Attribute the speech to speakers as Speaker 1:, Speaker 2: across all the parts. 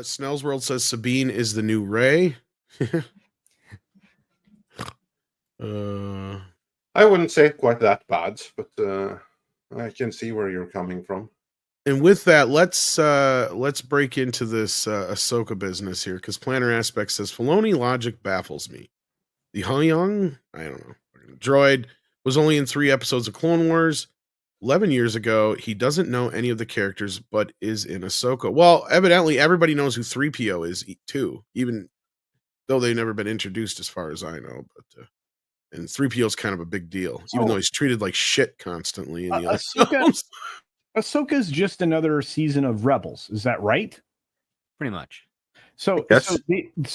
Speaker 1: Snell's World says Sabine is the new Rey.
Speaker 2: I wouldn't say quite that bad, but I can see where you're coming from.
Speaker 1: And with that, let's break into this Ahsoka business here, because Planner Aspect says Filoni logic baffles me. The Hyung, I don't know, droid was only in 3 episodes of Clone Wars 11 years ago. He doesn't know any of the characters, but is in Ahsoka. Well, evidently everybody knows who 3PO is too, even though they've never been introduced as far as I know. But and 3PO is kind of a big deal, even though he's treated like shit constantly in the other films.
Speaker 3: Ahsoka's just another season of Rebels. Is that right?
Speaker 4: Pretty much.
Speaker 3: So
Speaker 1: all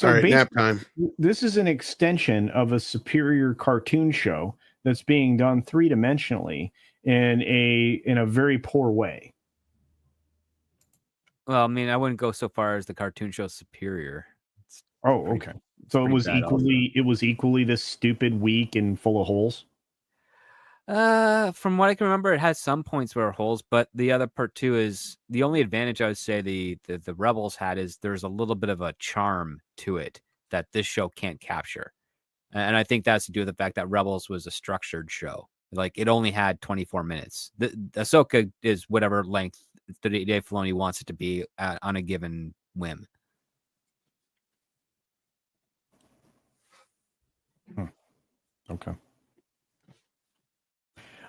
Speaker 1: right, nap time.
Speaker 3: This is an extension of a superior cartoon show that's being done 3-dimensionally in a very poor way.
Speaker 4: Well, I mean, I wouldn't go so far as the cartoon show superior.
Speaker 3: Okay. So it was equally this stupid, weak, and full of holes.
Speaker 4: From what I can remember, it has some points where it holes, but the other part too is the only advantage I would say the Rebels had is there's a little bit of a charm to it that this show can't capture. And I think that's to do with the fact that Rebels was a structured show. Like, it only had 24 minutes. The Ahsoka is whatever length Dave Filoni wants it to be on a given whim.
Speaker 3: Okay.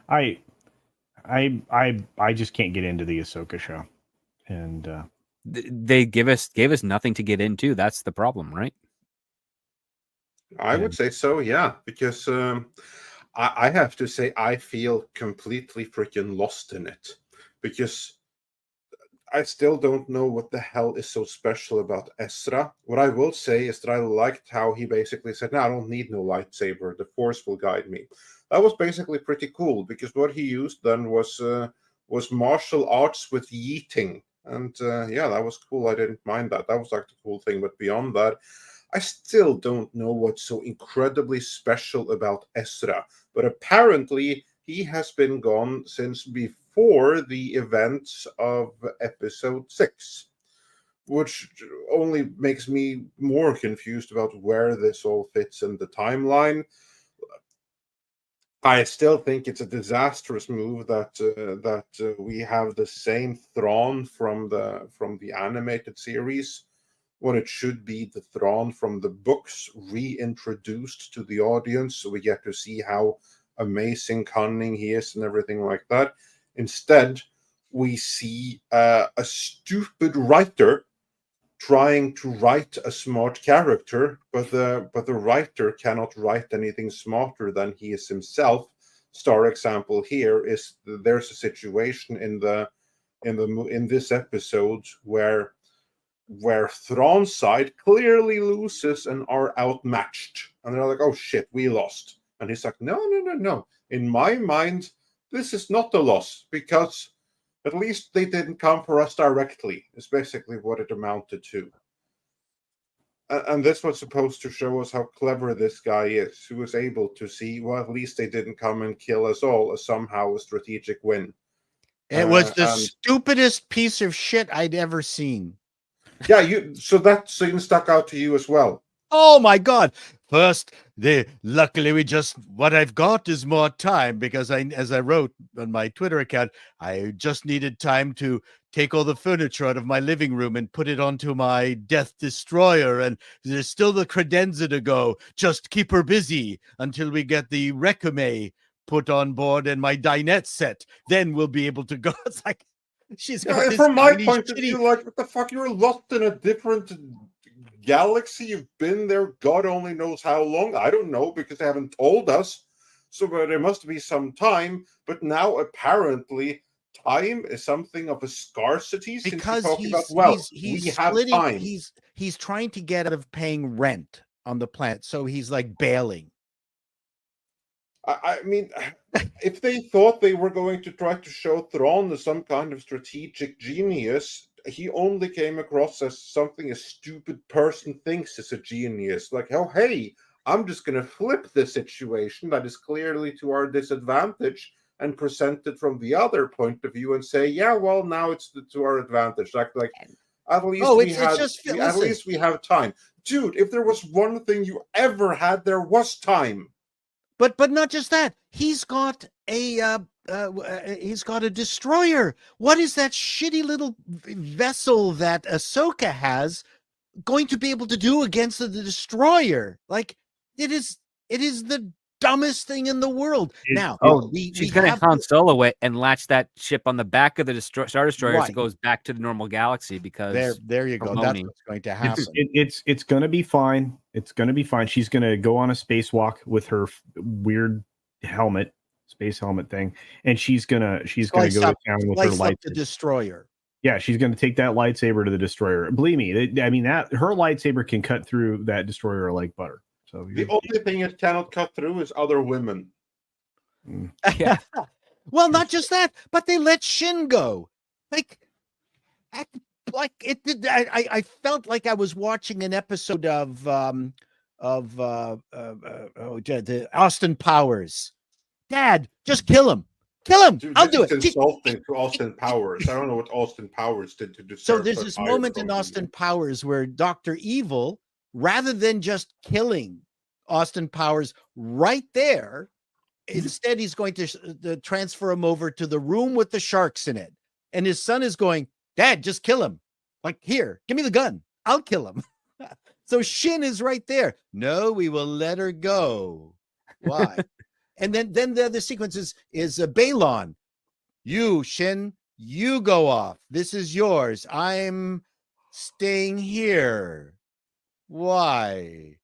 Speaker 3: I just can't get into the Ahsoka show, and
Speaker 4: they gave us nothing to get into. That's the problem, right?
Speaker 2: I would say so, yeah, because I have to say I feel completely freaking lost in it, because I still don't know what the hell is so special about Ezra. What I will say is that I liked how he basically said, "No, I don't need no lightsaber. The Force will guide me." That was basically pretty cool, because what he used then was martial arts with yeeting, and yeah, that was cool. I didn't mind that. That was like the cool thing. But beyond that, I still don't know what's so incredibly special about Ezra. But apparently, he has been gone since before the events of Episode 6, which only makes me more confused about where this all fits in the timeline. I still think it's a disastrous move that we have the same Thrawn from the animated series, when it should be the Thrawn from the books reintroduced to the audience, so we get to see how amazing cunning he is and everything like that. Instead, we see a stupid writer trying to write a smart character, but the writer cannot write anything smarter than he is himself. Star example here is there's a situation in this episode where Thrawn's side clearly loses and are outmatched, and they're like, "Oh shit, we lost," and he's like, "No. In my mind, this is not a loss, because at least they didn't come for us directly," is basically what it amounted to. And this was supposed to show us how clever this guy is, who was able to see, well, at least they didn't come and kill us all, as somehow a strategic win.
Speaker 5: It was the stupidest piece of shit I'd ever seen.
Speaker 2: Yeah, so that scene stuck out to you as well.
Speaker 5: Oh my God. First, luckily what I've got is more time, because as I wrote on my Twitter account, I just needed time to take all the furniture out of my living room and put it onto my Death Destroyer, and there's still the credenza to go. Just keep her busy until we get the Recame put on board and my dinette set. Then we'll be able to go. It's like, she's got this
Speaker 2: from my
Speaker 5: tiny
Speaker 2: point of view, like, what the fuck? You're lost in a different galaxy. You've been there God only knows how long. I don't know, because they haven't told us. So there must be some time. But now apparently time is something of a scarcity,
Speaker 5: because he's trying to get out of paying rent on the planet, so he's like bailing.
Speaker 2: I mean, if they thought they were going to try to show Thrawn as some kind of strategic genius, he only came across as something a stupid person thinks is a genius. Like, oh, hey, I'm just going to flip the situation that is clearly to our disadvantage and present it from the other point of view and say, yeah, well, now it's to our advantage. Like At least
Speaker 5: Oh,
Speaker 2: we
Speaker 5: it's
Speaker 2: had.
Speaker 5: just
Speaker 2: At
Speaker 5: listen.
Speaker 2: least we have time, dude. If there was one thing you ever had, there was time.
Speaker 5: But not just that. He's got a destroyer. What is that shitty little vessel that Ahsoka has going to be able to do against the destroyer? Like, it is the dumbest thing in the world. Now,
Speaker 4: she's going to Han Solo it and latch that ship on the back of the Star Destroyer so
Speaker 5: Right.
Speaker 4: it goes back to the normal galaxy because
Speaker 5: there you go. That's what's going to happen.
Speaker 3: It's going to be fine. It's going to be fine. She's going to go on a spacewalk with her weird space helmet thing, and she's gonna go to town with her lightsaber.
Speaker 5: The destroyer.
Speaker 3: Yeah, she's going to take that lightsaber to the destroyer. Believe me, I mean that her lightsaber can cut through that destroyer like butter. So
Speaker 2: the only thing it cannot cut through is other women.
Speaker 4: Yeah.
Speaker 5: Well, not just that, but they let Shin go. Like it did. I felt like I was watching an episode of the Austin Powers. Dad, just kill him. Kill him.
Speaker 2: Dude,
Speaker 5: I'll do it.
Speaker 2: It's insulting to Austin Powers. I don't know what Austin Powers did to deserve.
Speaker 5: So there's this moment in Austin Powers where Dr. Evil, rather than just killing Austin Powers right there, instead he's going to transfer him over to the room with the sharks in it. And his son is going, Dad, just kill him. Like, here, give me the gun. I'll kill him. So Shin is right there. No, we will let her go. Why? And then the other sequence is Baylan. You, Shin, you go off. This is yours. I'm staying here. Why?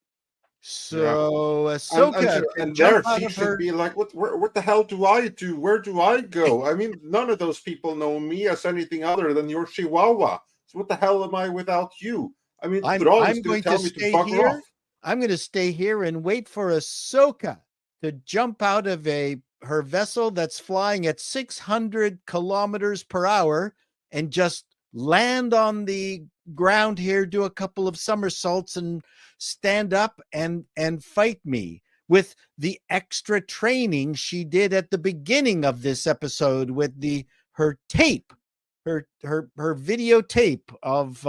Speaker 5: So Ahsoka
Speaker 2: and there she should be like, what the hell do I do? Where do I go? I mean, none of those people know me as anything other than your Chihuahua. So what the hell am I without you? I mean,
Speaker 5: I'm going to stay here. I'm going to stay here and wait for Ahsoka to jump out of her vessel that's flying at 600 kilometers per hour and just land on the ground here, do a couple of somersaults and stand up and fight me with the extra training she did at the beginning of this episode with her tape, her videotape of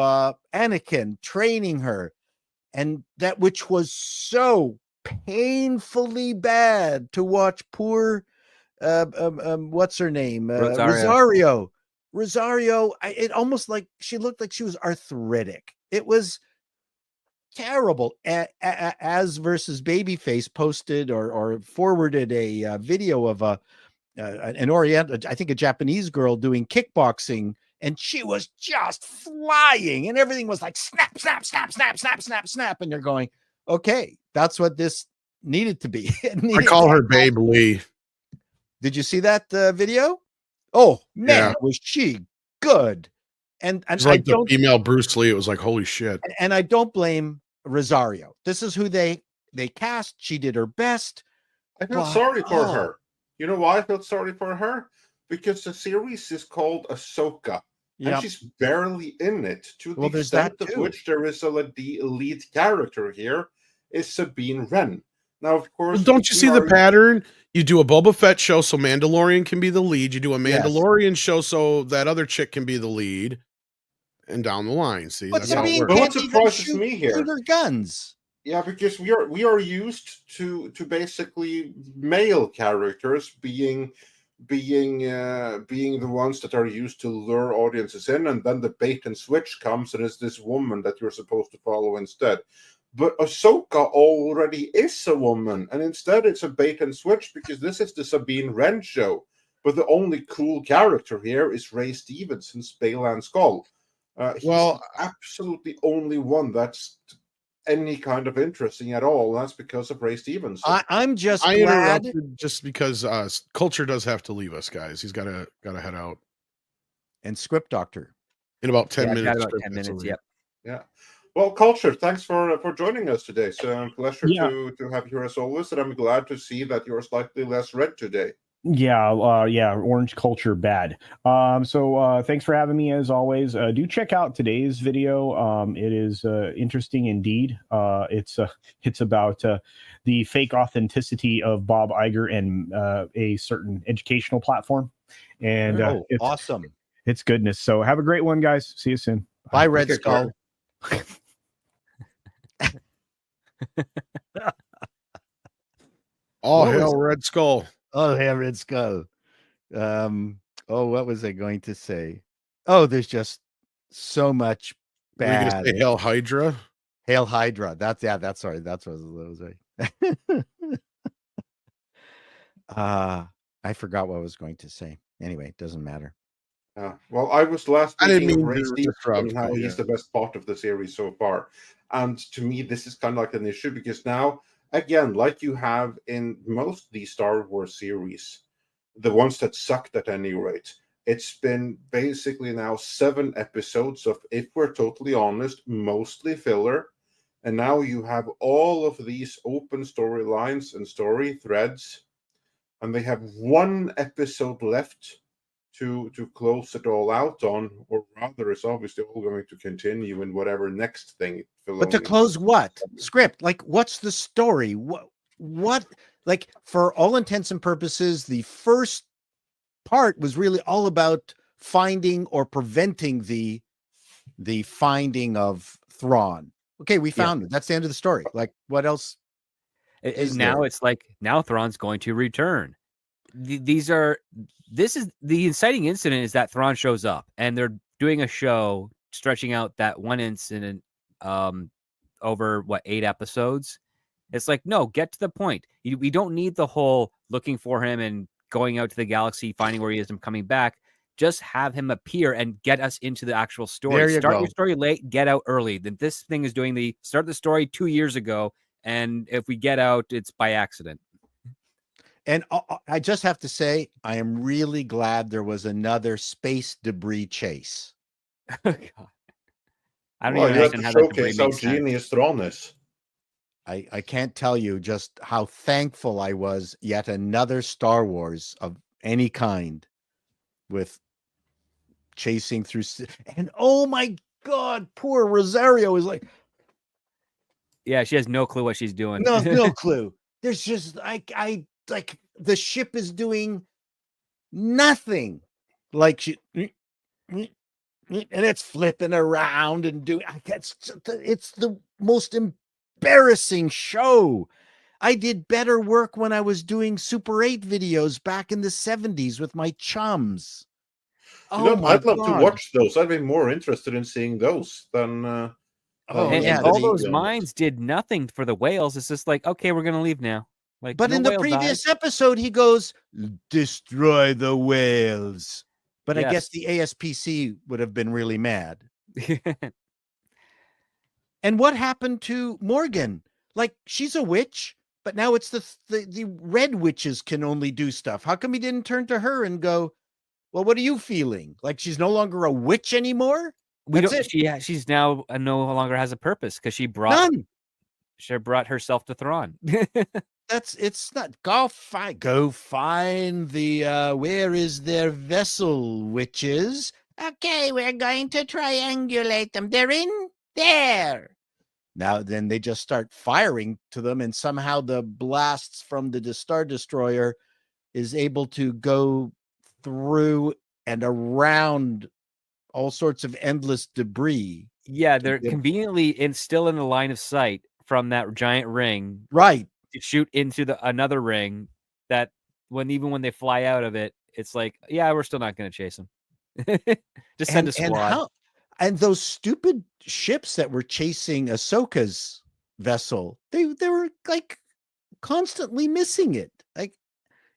Speaker 5: Anakin training her, and that which was so painfully bad to watch poor what's her name, Rosario. It almost like she looked like she was arthritic. It was terrible. As versus Babyface posted or forwarded a video of an Oriental, I think a Japanese girl doing kickboxing, and she was just flying, and everything was like snap, snap, snap, snap, snap, snap, snap, and you're going, okay, that's what this needed to be.
Speaker 1: I call her Babe Lee.
Speaker 5: Did you see that video? Oh man, was she good? And
Speaker 1: it's like the female Bruce Lee. It was like, holy shit.
Speaker 5: And I don't blame Rosario. This is who they cast. She did her best.
Speaker 2: I feel sorry for her. You know why I feel sorry for her? Because the series is called Ahsoka. Yep. And she's barely in it. To the extent of which there is a lead character here is Sabine Wren. Now, of course,
Speaker 1: well, don't you see the pattern? You do a Boba Fett show so Mandalorian can be the lead. You do a Mandalorian show so that other chick can be the lead, and down the line. See,
Speaker 5: but
Speaker 1: that's how it
Speaker 2: works. What surprises me here?
Speaker 5: Guns.
Speaker 2: Yeah, because we are used to basically male characters being the ones that are used to lure audiences in, and then the bait and switch comes, and it's this woman that you're supposed to follow instead. But Ahsoka already is a woman, and instead it's a bait and switch because this is the Sabine Wren show. But the only cool character here is Ray Stevenson's Baylan Skoll. He's absolutely only one that's any kind of interesting at all. And that's because of Ray Stevenson.
Speaker 5: I'm just glad,
Speaker 1: just because culture does have to leave us, guys. He's got to head out.
Speaker 5: And Script Doctor
Speaker 1: in about 10 minutes.
Speaker 4: About 10 minutes. Yep.
Speaker 2: Yeah. Well, Culture, thanks for joining us today. It's a pleasure to have you as always, and I'm glad to see that you're slightly less red today.
Speaker 3: Yeah, orange culture bad. So thanks for having me as always. Do check out today's video. It is interesting indeed. It's about the fake authenticity of Bob Iger and a certain educational platform. And
Speaker 5: awesome.
Speaker 3: It's goodness. So have a great one, guys. See you soon.
Speaker 5: Bye, Red
Speaker 2: Okay,
Speaker 5: Skull.
Speaker 1: All
Speaker 5: What was
Speaker 1: hail
Speaker 5: it?
Speaker 1: Red Skull.
Speaker 5: Oh, yeah, Red Skull. What was I going to say? Oh, there's just so much
Speaker 1: Were you gonna
Speaker 5: bad.
Speaker 1: say Hail Hydra?
Speaker 5: Hail Hydra. That's sorry. That's what was right. I forgot what I was going to say. Anyway, it doesn't matter.
Speaker 2: Well, I was last
Speaker 1: I didn't
Speaker 2: speaking of
Speaker 1: mean
Speaker 2: Ray
Speaker 1: to
Speaker 2: Stevenson
Speaker 1: disrupt,
Speaker 2: and how
Speaker 1: but
Speaker 2: he's the best part of the series so far. And to me, this is kind of like an issue because now, again, like you have in most of these Star Wars series, the ones that sucked at any rate, it's been basically now 7 episodes of, if we're totally honest, mostly filler. And now you have all of these open storylines and story threads, and they have 1 episode left to close it all out on, or rather, it's obviously all going to continue in whatever next thing.
Speaker 5: But to
Speaker 2: Filoni-
Speaker 5: close what? Script? Like, what's the story? What? Like, for all intents and purposes, the first part was really all about finding or preventing the finding of Thrawn. Okay, we found it. That's the end of the story. Like, what else?
Speaker 4: Now it's like, now Thrawn's going to return. This is the inciting incident, is that Thrawn shows up and they're doing a show stretching out that one incident over 8 episodes. It's like, no, get to the point. We don't need the whole looking for him and going out to the galaxy, finding where he is and coming back. Just have him appear and get us into the actual story.
Speaker 5: There you
Speaker 4: Start
Speaker 5: go.
Speaker 4: your story late, get out early. Then this thing is doing the start the story 2 years ago, and if we get out, it's by accident.
Speaker 5: And I just have to say, I am really glad there was another space debris chase.
Speaker 4: God. I don't
Speaker 2: Well,
Speaker 4: even
Speaker 2: you have to
Speaker 4: understand how that debris
Speaker 2: showcase how
Speaker 4: makes sense.
Speaker 2: genius Thrawn is.
Speaker 5: I can't tell you just how thankful I was. Yet another Star Wars of any kind with chasing through. And oh my God, poor Rosario is like,
Speaker 4: Yeah, she has no clue what she's doing.
Speaker 5: no clue. There's just I like the ship is doing nothing. Like and it's flipping around and doing. It's the most embarrassing show. I did better work when I was doing Super 8 videos back in the 70s with my chums.
Speaker 2: I'd love to watch those. I'd be more interested in seeing those than.
Speaker 4: And all those mines did nothing for the whales. It's just like, okay, we're gonna leave now. Like,
Speaker 5: but
Speaker 4: no
Speaker 5: in the
Speaker 4: whale
Speaker 5: previous
Speaker 4: died.
Speaker 5: episode, he goes, "Destroy the whales." But I
Speaker 4: Yes.
Speaker 5: guess the ASPC would have been really mad. And what happened to Morgan? Like, she's a witch, but now it's the red witches can only do stuff. How come he didn't turn to her and go, well, what are you feeling? Like, she's no longer a witch anymore?
Speaker 4: She's now no longer has a purpose because she brought herself to Thrawn.
Speaker 5: It's not go find the where is their vessel, witches? Okay, we're going to triangulate them. They're in there. Now then they just start firing to them, and somehow the blasts from the Star Destroyer is able to go through and around all sorts of endless debris.
Speaker 4: Yeah, they're conveniently still in the line of sight from that giant ring.
Speaker 5: Right.
Speaker 4: To shoot into another ring that even when they fly out of it, it's like, yeah, we're still not going to chase them. Just send a squad.
Speaker 5: And those stupid ships that were chasing Ahsoka's vessel, they were like constantly missing it. Like,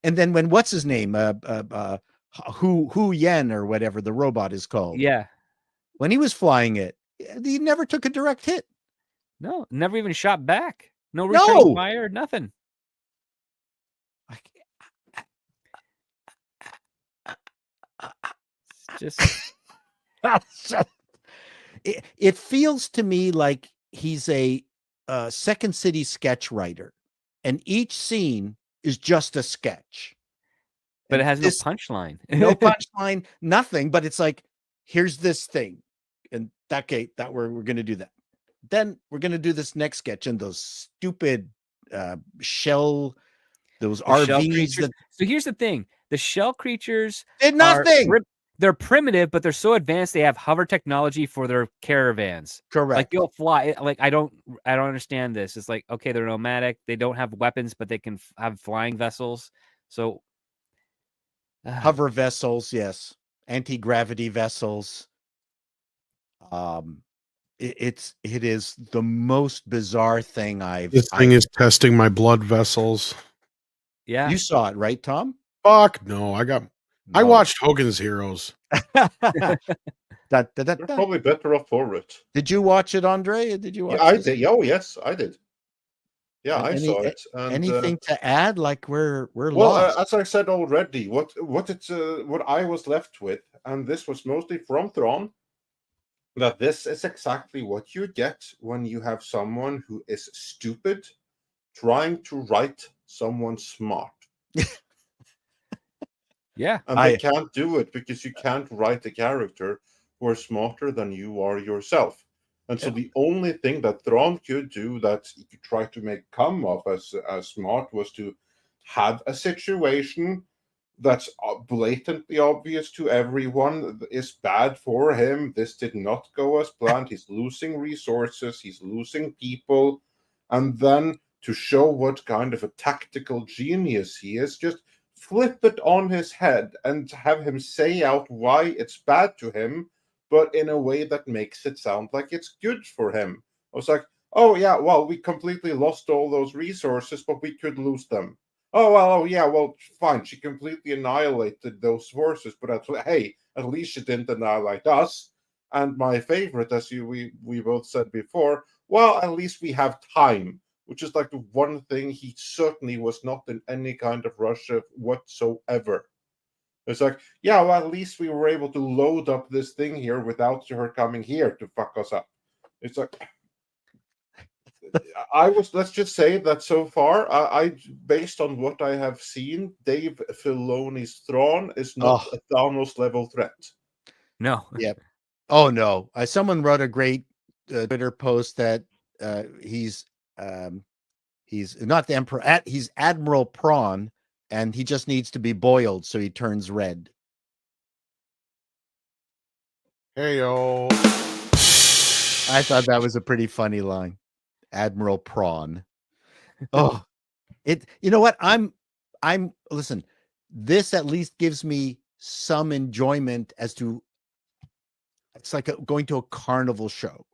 Speaker 5: and then when what's his name, Hu Yen or whatever the robot is called,
Speaker 4: yeah,
Speaker 5: when he was flying it, he never took a direct hit.
Speaker 4: No, never even shot back. No returning fire, nothing. Just
Speaker 5: it feels to me like he's a Second City sketch writer, and each scene is just a sketch.
Speaker 4: But it has no punchline.
Speaker 5: No punchline, nothing. But it's like, here's this thing, and that we're going to do that. Then we're going to do this next sketch, and those stupid shell, those RVs.
Speaker 4: So here's the thing: the shell creatures
Speaker 5: did nothing.
Speaker 4: they're primitive, but they're so advanced. They have hover technology for their caravans.
Speaker 5: Correct.
Speaker 4: Like they'll fly. Like I don't understand this. It's like, okay, they're nomadic. They don't have weapons, but they can have flying vessels. So
Speaker 5: Hover vessels, yes. Anti-gravity vessels. It is the most bizarre thing
Speaker 1: This thing is testing my blood vessels.
Speaker 4: yeah.
Speaker 5: You saw it, right, Tom?
Speaker 1: Fuck no. I watched Hogan's Heroes.
Speaker 2: They're probably better off for it.
Speaker 5: Did you watch it, Andre? Did you watch
Speaker 2: Yeah, I
Speaker 5: this?
Speaker 2: did. Oh, yes, I did. Yeah, I saw it. And,
Speaker 5: anything to add? Like we're
Speaker 2: well,
Speaker 5: lost.
Speaker 2: as I said already, what I was left with, and this was mostly from Thrawn, that this is exactly what you get when you have someone who is stupid trying to write someone smart.
Speaker 4: Yeah.
Speaker 2: And they can't do it because you can't write a character who are smarter than you are yourself. And so the only thing that Thrawn could do that he could try to make come off as smart was to have a situation that's blatantly obvious to everyone is bad for him. This did not go as planned. He's losing resources. He's losing people. And then to show what kind of a tactical genius he is, just flip it on his head and have him say out why it's bad to him, but in a way that makes it sound like it's good for him. I was like, oh yeah, well, we completely lost all those resources, but we could lose them. Oh, well, oh yeah, well, fine. She completely annihilated those forces, but at least she didn't annihilate us. And my favorite, as we both said before, well, at least we have time, which is like the one thing he certainly was not in any kind of rush of whatsoever. It's like, yeah, well, at least we were able to load up this thing here without her coming here to fuck us up. It's like, let's just say that so far, I based on what I have seen, Dave Filoni's Thrawn is not a Thanos level threat.
Speaker 4: No.
Speaker 5: Yep. Oh no. Someone wrote a great Twitter post that he's not the Emperor. He's Admiral Prawn, and he just needs to be boiled so he turns red.
Speaker 1: Hey yo.
Speaker 5: I thought that was a pretty funny line. Admiral Prawn. Oh, you know what? Listen, this at least gives me some enjoyment as to it's like going to a carnival show.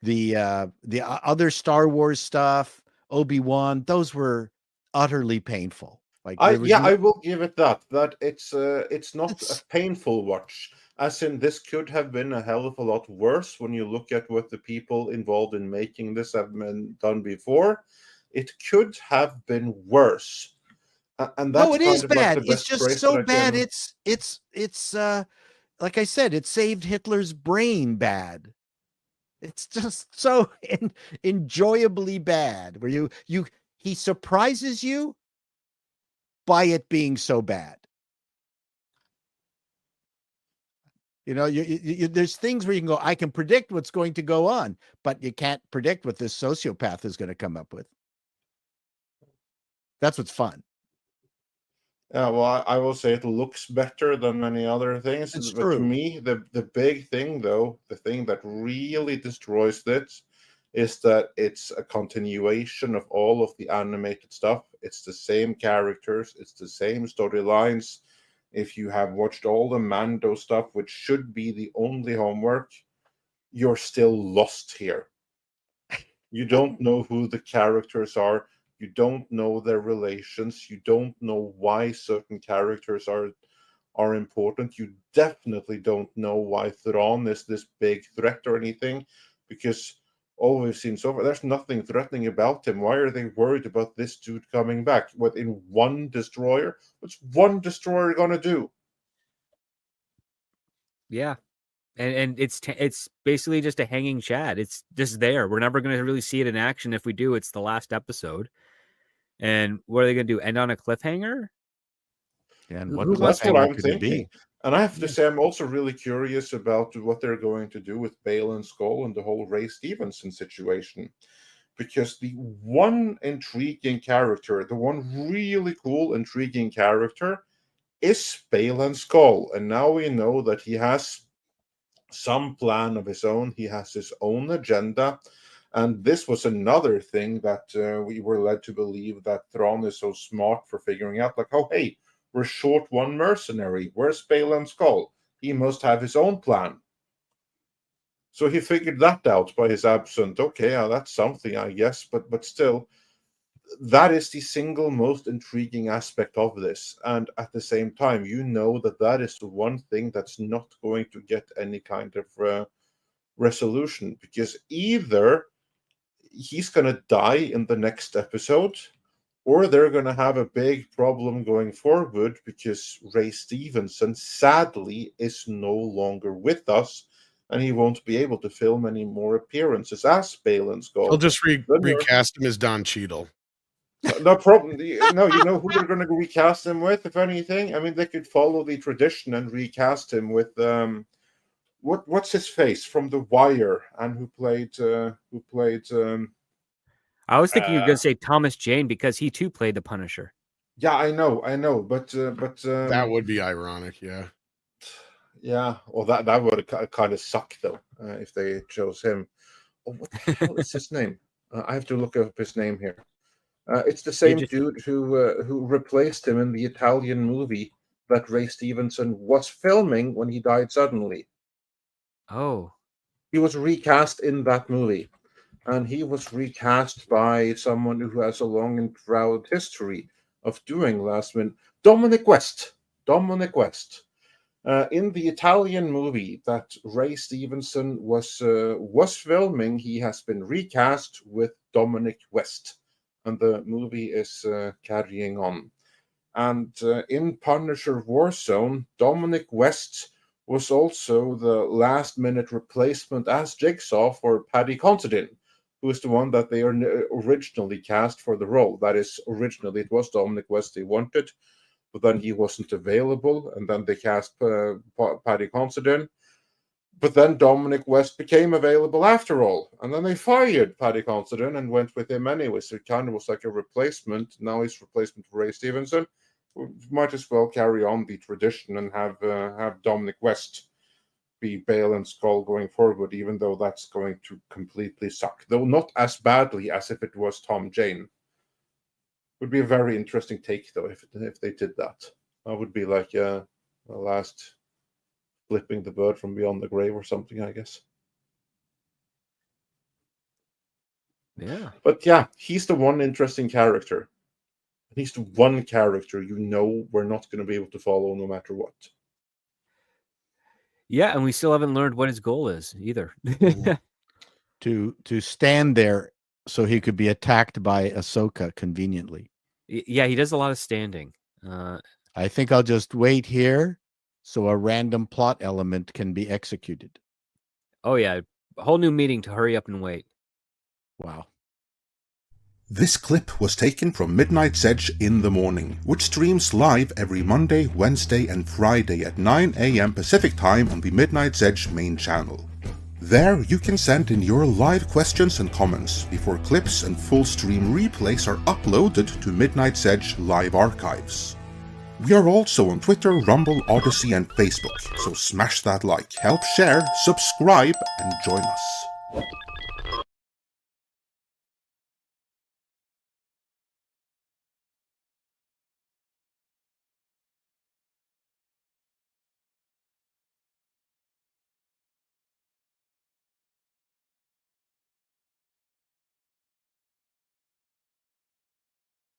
Speaker 5: The other Star Wars stuff, Obi-Wan, those were utterly painful. Like
Speaker 2: I will give it that it's not a painful watch. As in, this could have been a hell of a lot worse when you look at what the people involved in making this have been done before. It could have been worse. And that's
Speaker 5: it is bad.
Speaker 2: Like
Speaker 5: it's just so bad. It's like I said, it saved Hitler's brain bad. It's just so enjoyably bad where he surprises you by it being so bad. You know, there's things where you can go, I can predict what's going to go on, but you can't predict what this sociopath is going to come up with. That's what's fun.
Speaker 2: Yeah, well, I will say it looks better than many other things.
Speaker 5: It's
Speaker 2: but
Speaker 5: true.
Speaker 2: To me, the big thing, though, the thing that really destroys it is that it's a continuation of all of the animated stuff. It's the same characters. It's the same storylines. If you have watched all the Mando stuff, which should be the only homework, you're still lost here. You don't know who the characters are. You don't know their relations. You don't know why certain characters are important. You definitely don't know why Thrawn is this big threat or anything, because all we've seen so far, there's nothing threatening about him. Why are they worried about this dude coming back within one destroyer? What's one destroyer gonna do?
Speaker 4: Yeah. And it's basically just a hanging Chad. It's just there. We're never going to really see it in action. If we do, it's the last episode. And what are they going to do? End on a cliffhanger?
Speaker 5: And
Speaker 2: That's what I'm
Speaker 5: could it
Speaker 2: thinking.
Speaker 5: be?
Speaker 2: And I have to say, I'm also really curious about what they're going to do with Baylan Skoll and the whole Ray Stevenson situation. Because the one intriguing character, the one really cool, intriguing character, is Baylan Skoll. And now we know that he has some plan of his own. He has his own agenda. And this was another thing that we were led to believe, that Thrawn is so smart for figuring out, like, oh, hey, we're short one mercenary. Where's Baylan Skoll? He must have his own plan. So he figured that out by his absence. Okay, that's something, I guess, but still, that is the single most intriguing aspect of this. And at the same time, you know that is the one thing that's not going to get any kind of resolution, because either he's going to die in the next episode, or they're going to have a big problem going forward, because Ray Stevenson sadly is no longer with us, and he won't be able to film any more appearances as Baylan Skoll.
Speaker 1: He'll just recast him as Don Cheadle.
Speaker 2: No problem. No, you know who they're going to recast him with, if anything? I mean, they could follow the tradition and recast him with what's his face from The Wire, and who played
Speaker 4: I was thinking you were going to say Thomas Jane, because he too played the Punisher.
Speaker 2: Yeah, I know, but
Speaker 1: that would be ironic, yeah.
Speaker 2: Yeah, well, that would kind of suck though, if they chose him. Oh, what the hell is his name? I have to look up his name here. It's the same dude who replaced him in the Italian movie that Ray Stevenson was filming when he died suddenly.
Speaker 4: Oh.
Speaker 2: He was recast in that movie, and he was recast by someone who has a long and proud history of doing last minute. Dominic West. In the Italian movie that Ray Stevenson was filming, he has been recast with Dominic West, and the movie is carrying on. And in Punisher Warzone, Dominic West was also the last-minute replacement as Jigsaw for Paddy Considine, who is the one that they originally cast for the role. That is, originally it was Dominic West they wanted, but then he wasn't available, and then they cast Paddy Considine. But then Dominic West became available after all, and then they fired Paddy Considine and went with him anyway. So it kind of was like a replacement. Now he's replacement for Ray Stevenson. We might as well carry on the tradition and have Dominic West be Baylan Skoll going forward, even though that's going to completely suck. Though not as badly as if it was Tom Jane. Would be a very interesting take, though, if they did that. That would be like the last flipping the bird from beyond the grave or something, I guess.
Speaker 4: Yeah.
Speaker 2: But yeah, he's the one interesting character. He's the one character you know we're not going to be able to follow no matter what.
Speaker 4: Yeah, and we still haven't learned what his goal is either.
Speaker 5: To stand there so he could be attacked by Ahsoka conveniently.
Speaker 4: Yeah, he does a lot of standing.
Speaker 5: I think I'll just wait here so a random plot element can be executed.
Speaker 4: Oh, yeah. A whole new meeting to hurry up and wait.
Speaker 5: Wow.
Speaker 6: This clip was taken from Midnight's Edge in the Morning, which streams live every Monday, Wednesday, and Friday at 9 a.m. Pacific Time on the Midnight's Edge main channel. There, you can send in your live questions and comments before clips and full stream replays are uploaded to Midnight's Edge live archives. We are also on Twitter, Rumble, Odyssey, and Facebook, so smash that like, help share, subscribe, and join us.